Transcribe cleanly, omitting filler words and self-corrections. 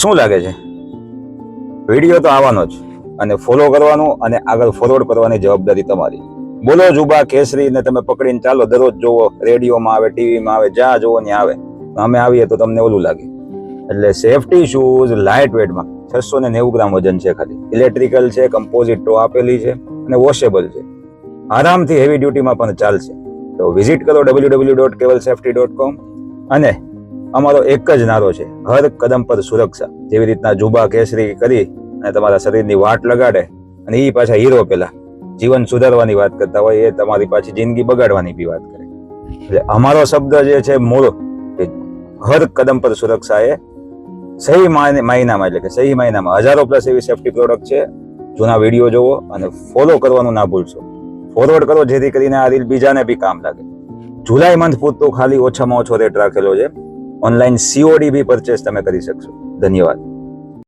શું લાગે છે? વિડીયો તો આવવાનો જ અને ફોલો કરવાનું અને આગળ ફોરવર્ડ કરવાની જવાબદારી તમારી. બોલો જુબા કેસરી ને તમે પકડીને ચાલો, દરરોજ જોવો, રેડિયોમાં આવે, ટીવીમાં આવે, જ્યાં જોવો ત્યાં આવે. અમે આવીએ તો તમને ઓલું લાગે. એટલે સેફટી શૂઝ લાઇટ વેટમાં 690 ગ્રામ વજન છે ખાલી, ઇલેક્ટ્રિકલ છે, કમ્પોઝિટ ટો આપેલી છે અને વોશેબલ છે. આરામથી હેવી ડ્યુટીમાં પણ ચાલશે. તો વિઝિટ કરો www.kevalsafety.com અને અમારો એક જ નારો છે, હર કદમ પર સુરક્ષા. જેવી રીતના જુબા કેસરી કરી અને તમારા શરીરની વાટ લગાડે અને એ પાછા હીરો પેલા જીવન સુધારવાની વાત કરતા હોય, એ તમારી પાછી જિંદગી બગાડવાની બી વાત કરે. એટલે અમારો શબ્દ જે છે મોળો, હર કદમ પર સુરક્ષા એ સહી મહિનામાં, એટલે કે સહી મહિનામાં 1000+ એવી સેફટી પ્રોડક્ટ છે. જૂના વિડીયો જોવો અને ફોલો કરવાનું ના ભૂલશો. ફોરવર્ડ કરો જેથી કરીને આ રીલ બીજાને બી કામ લાગે. જુલાઈ મંથ પૂરતો ખાલી ઓછામાં ઓછો રેટ રાખેલો છે. ઓનલાઈન COD બી પરચેસ તમે કરી શકશો. ધન્યવાદ.